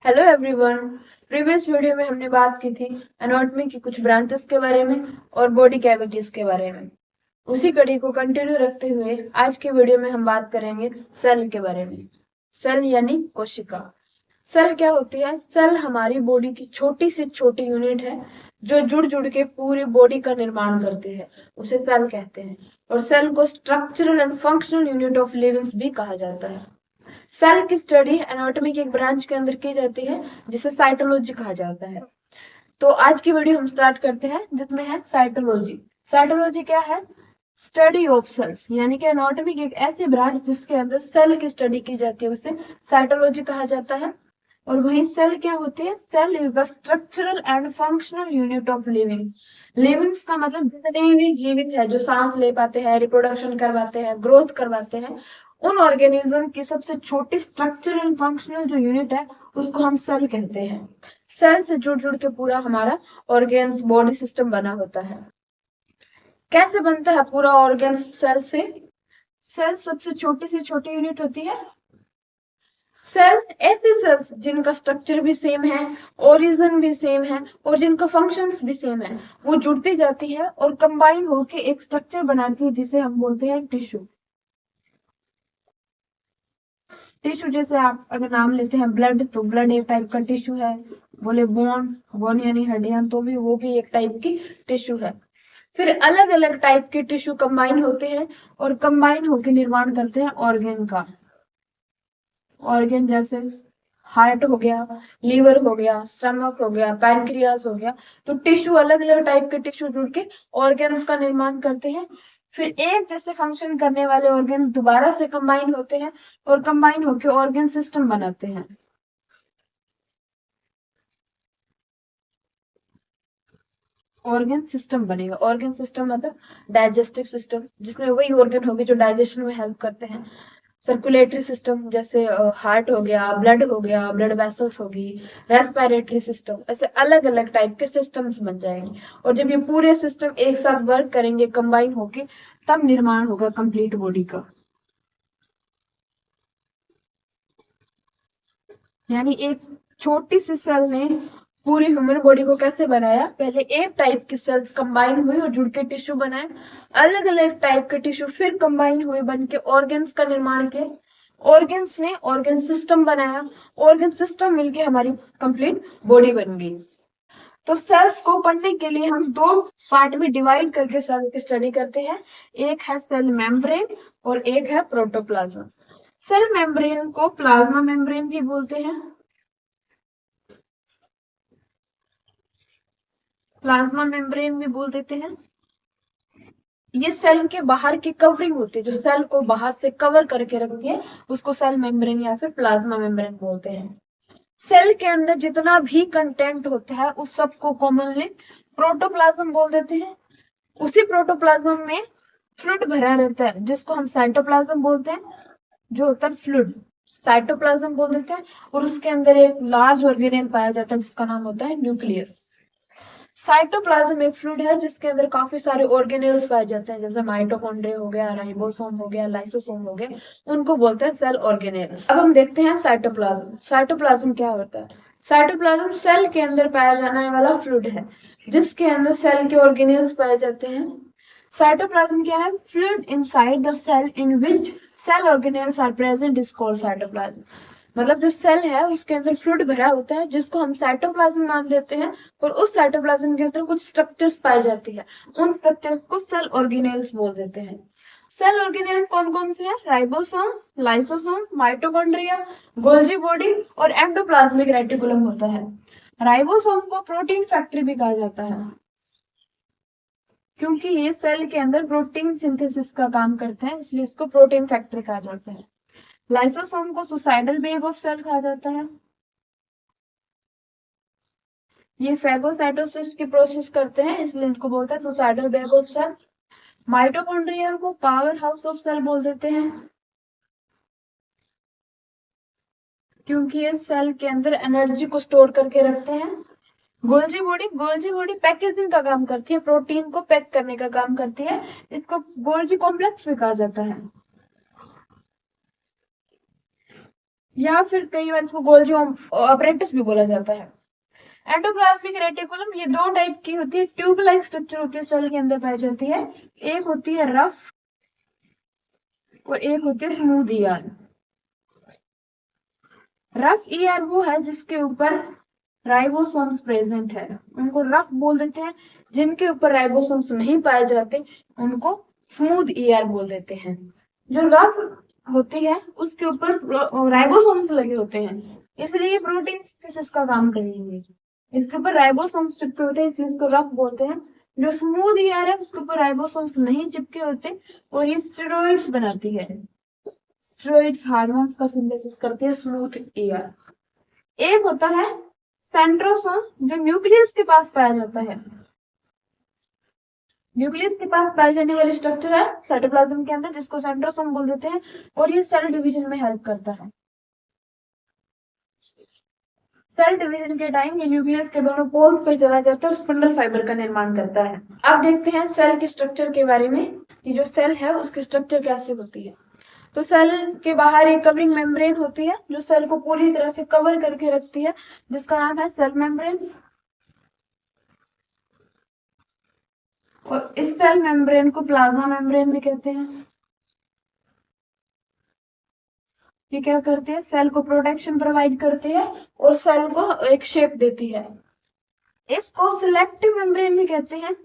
Hello everyone. Previous video में हमने बात की थी एनाटॉमी की कुछ ब्रांचेस के बारे में और बॉडी कैविटीज के बारे में। उसी कड़ी को कंटिन्यू रखते हुए आज के वीडियो में हम बात करेंगे सेल के बारे में। सेल यानी कोशिका। सेल क्या होती है? सेल हमारी बॉडी की छोटी से छोटी यूनिट है जो जुड़ जुड़ के पूरी बॉडी का निर्माण करती है, उसे सेल कहते हैं। और सेल को structural and functional unit of livings भी कहा जाता है। सेल की स्टडी एनाटॉमी के एक ब्रांच के अंदर की जाती है जिसे साइटोलॉजी कहा जाता है। तो आज की वीडियो हम स्टार्ट करते हैं जिसमें है साइटोलॉजी। साइटोलॉजी क्या है? स्टडी ऑफ सेल्स, यानी कि एनाटॉमी की एक ऐसी ब्रांच जिसके अंदर सेल की स्टडी की जाती है, उसे साइटोलॉजी कहा जाता है। और वही सेल क्या होती है? Cell is the structural and functional unit of living. Livings का मतलब जितने भी जीवित है जो सांस ले पाते हैं, रिप्रोडक्शन करवाते हैं, ग्रोथ करवाते हैं, उन ऑर्गेनिज्म की सबसे छोटी स्ट्रक्चरल एंड फंक्शनल जो यूनिट है उसको हम सेल कहते हैं। सेल से जुड़ जुड़ के पूरा हमारा ऑर्गेन्स बॉडी सिस्टम बना होता है। कैसे बनता है पूरा ऑर्गेन सेल से? सेल सबसे छोटी से छोटी यूनिट होती है। सेल ऐसे सेल्स जिनका स्ट्रक्चर भी सेम है, ओरिजिन भी सेम है और जिनका फंक्शंस भी सेम है, वो जुड़ती जाती है और कंबाइन होके एक स्ट्रक्चर बनाती है जिसे हम बोलते हैं टिश्यू। टिश्यू जैसे आप अगर नाम लेते हैं ब्लड, तो ब्लड एक टाइप का टिश्यू है। बोले बोन, बोन यानी हड्डियां, तो भी वो भी एक टाइप की टिश्यू है। फिर अलग अलग टाइप के टिश्यू कंबाइन होते हैं और कंबाइन होकर निर्माण करते हैं ऑर्गेन का। ऑर्गेन जैसे हार्ट हो गया, लीवर हो गया, स्टमक हो गया, पैनक्रियास हो गया। तो टिश्यू अलग अलग टाइप के टिश्यू जुड़ के ऑर्गेन्स का निर्माण करते हैं। फिर एक जैसे फंक्शन करने वाले ऑर्गेन दोबारा से कंबाइन होते हैं और कंबाइन होकर ऑर्गेन सिस्टम बनाते हैं। ऑर्गेन सिस्टम बनेगा। ऑर्गेन सिस्टम मतलब डाइजेस्टिव सिस्टम, जिसमें वही ऑर्गन होंगे जो डाइजेशन में हेल्प करते हैं। सर्कुलेटरी सिस्टम जैसे हार्ट हो गया, ब्लड हो गया, ब्लड वेसल्स होगी। रेस्पिरेटरी सिस्टम, ऐसे अलग अलग टाइप के सिस्टम्स बन जाएंगे। और जब ये पूरे सिस्टम एक साथ वर्क करेंगे कंबाइन होके, तब निर्माण होगा कंप्लीट बॉडी का। यानी एक छोटी सी सेल ने पूरी ह्यूमन बॉडी को कैसे बनाया? पहले एक टाइप की सेल्स कंबाइन हुई और जुड़ के टिश्यू बनाए, अलग अलग टाइप के टिश्यू फिर कंबाइन हुए बन के ऑर्गन्स का निर्माण किया, ऑर्गन्स ने ऑर्गन सिस्टम बनाया, ऑर्गन सिस्टम मिलके हमारी कंप्लीट बॉडी बन गई। तो सेल्स को पढ़ने के लिए हम दो पार्ट में डिवाइड करके सेल की स्टडी करते हैं। एक है सेल मेम्ब्रेन और एक है प्रोटोप्लाज्म। सेल मेम्ब्रेन को प्लाज्मा मेम्ब्रेन भी बोलते हैं। प्लाज्मा मेम्ब्रेन भी बोल देते हैं। ये सेल के बाहर की कवरिंग होती है, जो सेल को बाहर से कवर करके रखती है, उसको सेल मेम्ब्रेन या फिर प्लाज्मा मेम्ब्रेन बोलते हैं। सेल के अंदर जितना भी कंटेंट होता है उस सबको कॉमनली प्रोटोप्लाज्म बोल देते हैं। उसी प्रोटोप्लाज्म में फ्लूइड भरा रहता है जिसको हम साइटोप्लाज्म बोलते हैं। जो होता है फ्लूइड, साइटोप्लाज्म बोल देते हैं। और उसके अंदर एक लार्ज ऑर्गेनेल पाया जाता है जिसका नाम होता है न्यूक्लियस। साइटोप्लाज्म एक फ्लूइड है जिसके अंदर काफी सारे ऑर्गेनेल्स पाए जाते हैं, जैसे माइटोकॉन्ड्रिया हो गया, राइबोसोम हो गया, लाइसोसोम हो गया, उनको बोलते हैं सेल ऑर्गेनेल्स। अब हम देखते हैं साइटोप्लाज्म। साइटोप्लाज्म क्या होता है? साइटोप्लाज्म सेल के अंदर पाया जाने वाला फ्लूइड है जिसके अंदर सेल के ऑर्गेनेल्स पाए जाते हैं। साइटोप्लाज्म क्या है? Fluid inside the cell in which cell organelles are present is called cytoplasm. मतलब जो सेल है उसके अंदर फ्लूइड भरा होता है जिसको हम साइटोप्लाज्म नाम देते हैं। और उस साइटोप्लाज्म के अंदर कुछ स्ट्रक्चर्स पाई जाती है, उन स्ट्रक्चर्स को सेल ऑर्गेनेल्स बोल देते हैं। सेल ऑर्गेनेल्स कौन कौन से हैं? Ribosome, lysosome, mitochondria, Golgi body और एंडोप्लाज्मिक रेटिकुलम होता है। राइबोसोम को प्रोटीन फैक्ट्री भी कहा जाता है क्योंकि ये सेल के अंदर प्रोटीन सिंथेसिस का काम करते हैं, इसलिए इसको प्रोटीन फैक्ट्री कहा जाता है। लाइसोसोम को सुसाइडल बैग ऑफ सेल कहा जाता है। ये फेगोसाइटोसिस की प्रोसेस करते हैं इसलिए इनको बोलते हैं suicidal bag of cell. Mitochondria को पावर हाउस ऑफ सेल बोल देते हैं क्योंकि ये सेल के अंदर एनर्जी को स्टोर करके रखते हैं। गोल्जी बॉडी पैकेजिंग का काम करती है, प्रोटीन को पैक करने का काम करती है, इसको गोल्जी कॉम्प्लेक्स भी कहा जाता है। या फिर कई बार इसको गोल्जी अपरेटस भी बोला जाता है। एंडोप्लाज्मिक रेटिकुलम ये दो टाइप की होती है, ट्यूब लाइक स्ट्रक्चर होती है, सेल के अंदर पाई जाती है। एक होती है रफ और एक होती है स्मूथ ईआर। रफ ईआर वो है जिसके ऊपर राइबोसोम्स प्रेजेंट है, उनको रफ बोल देते हैं। जिनके ऊपर राइबोसोम्स नहीं पाए जाते उनको स्मूथ ईआर बोल देते हैं। जो रफ होती है उसके ऊपर राइबोसोम्स लगे होते हैं, इसलिए प्रोटीन सिंथेसिस का काम करेंगे। इसके ऊपर राइबोसोम्स चिपके होते हैं इसलिए इसको रफ बोलते हैं। जो स्मूथ ईआर है उसके ऊपर राइबोसोम्स नहीं चिपके होते और ये स्टेरॉइड्स बनाती है। स्टेरॉइड्स हार्मोन्स का सिंथेसिस करती है स्मूथ ईआर। एक होता है सेंट्रोसोम जो न्यूक्लियस के पास पाया जाता है। न्यूक्लियस के पास पाई जाने वाली स्ट्रक्चर है साइटोप्लाज्म के अंदर, जिसको सेंट्रोसोम बोल देते हैं, और ये सेल डिवीजन में हेल्प करता है। सेल डिवीजन के टाइम ये न्यूक्लियस के दोनों पोल्स पे चला जाता है और स्पिंडल फाइबर का निर्माण करता है। अब देखते हैं सेल के स्ट्रक्चर के बारे में कि जो सेल है उसकी स्ट्रक्चर कैसे होती है। तो सेल के बाहर एक कवरिंग मेम्ब्रेन होती है जो सेल को पूरी तरह से कवर करके रखती है, जिसका नाम है सेल मेम्ब्रेन। और इस सेल मेम्ब्रेन को प्लाज्मा मेम्ब्रेन भी कहते हैं। ये क्या करती है, सेल को प्रोटेक्शन प्रोवाइड करती है और सेल को एक शेप देती है। इसको सिलेक्टिव मेम्ब्रेन भी कहते हैं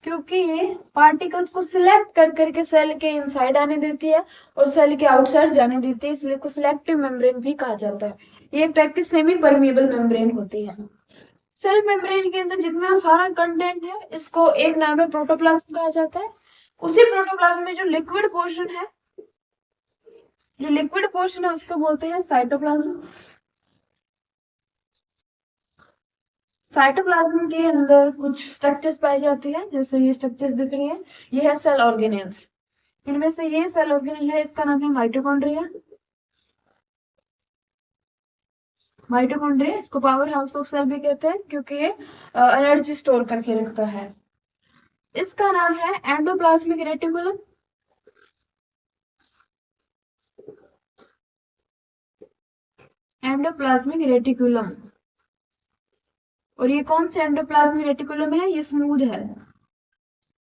क्योंकि ये पार्टिकल्स को सिलेक्ट कर करके सेल के इनसाइड आने देती है और सेल के आउटसाइड जाने देती है, इसलिए इसको सिलेक्टिव मेम्ब्रेन भी कहा जाता है। ये एक टाइप की सेमी परमिएबल मेम्ब्रेन होती है। सेल मेम्ब्रेन के अंदर जितना सारा कंटेंट है इसको एक नाम है प्रोटोप्लाज्म कहा जाता है। उसी प्रोटोप्लाज्म में जो लिक्विड पोर्शन है उसको बोलते हैं साइटोप्लाज्म। साइटोप्लाज्म के अंदर कुछ स्ट्रक्चर्स पाई जाती है, जैसे ये स्ट्रक्चर्स दिख रही है, ये है सेल ऑर्गेनेल्स। इनमें से ये सेल ऑर्गेनेल है, इसका नाम है माइटोकॉन्ड्रिया। माइटोकॉन्ड्रिया इसको पावर हाउस ऑफ सेल भी कहते हैं क्योंकि ये एनर्जी स्टोर करके रखता है। इसका नाम है एंडोप्लाज्मिक रेटिकुलम। Endoplasmic reticulum. और ये कौन से एंडोप्लाज्मिक रेटिकुलम है, ये स्मूथ है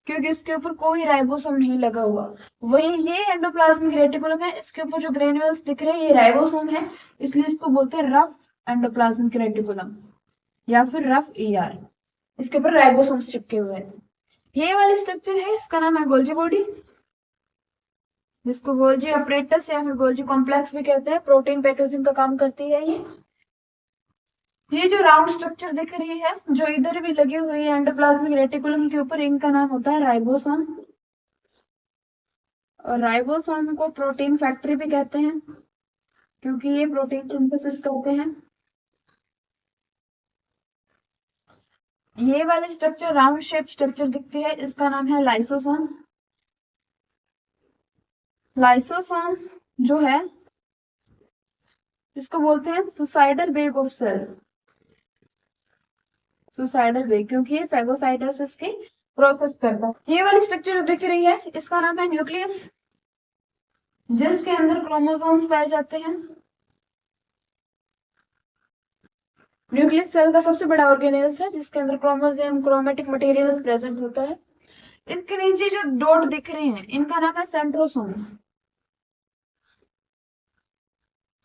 क्योंकि इसके ऊपर कोई राइबोसोम नहीं लगा हुआ। वही ये एंडोप्लाज्मिक रेटिकुलम है, इसके ऊपर जो ग्रेन्यूल्स दिख रहे हैं ये राइबोसोम है, इसलिए इसको बोलते हैं रफ एंडोप्लाज्मिक रेटिकुलम या फिर रफ ईआर। इसके ऊपर राइबोसोम्स चिपके हुए हैं। ये वाली स्ट्रक्चर है, इसका नाम है गोल्जी बॉडी, जिसको गोल्जी अपरेटस या फिर गोल्जी कॉम्प्लेक्स भी कहते हैं। प्रोटीन पैकेजिंग का काम करती है ये जो राउंड स्ट्रक्चर दिख रही है जो इधर भी लगी हुई है एंडोप्लाज्मिक रेटिकुलम के ऊपर, इनका नाम होता है राइबोसोम। और राइबोसोम को प्रोटीन फैक्ट्री भी कहते हैं क्योंकि ये प्रोटीन सिंथेसिस करते हैं। ये वाली स्ट्रक्चर राउंड शेप स्ट्रक्चर दिखती है, इसका नाम है लाइसोसोम। लाइसोसोम जो है इसको बोलते हैं suicidal bag of cell. Suicidal bag क्योंकि ये फैगोसाइटोसिस की प्रोसेस करता है। ये वाली स्ट्रक्चर जो दिख रही है इसका नाम है न्यूक्लियस, जिसके अंदर क्रोमोसोम्स पाए जाते हैं। न्यूक्लियस सेल का सबसे बड़ा ऑर्गेनेल्स है जिसके अंदर क्रोमोसोम क्रोमेटिक मटेरियल्स प्रेजेंट होता है। इनके नीचे जो डॉट दिख रहे हैं इनका नाम है सेंट्रोसोम।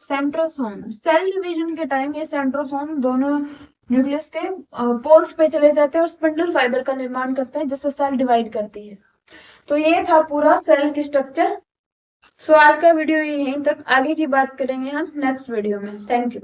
सेंट्रोसोम सेल डिवीजन के टाइम ये सेंट्रोसोम दोनों न्यूक्लियस के पोल्स पे चले जाते हैं और स्पिंडल फाइबर का निर्माण करते हैं जिससे सेल डिवाइड करती है। तो ये था पूरा सेल की स्ट्रक्चर। सो आज का वीडियो यहीं तक, आगे की बात करेंगे हम नेक्स्ट वीडियो में। Thank you.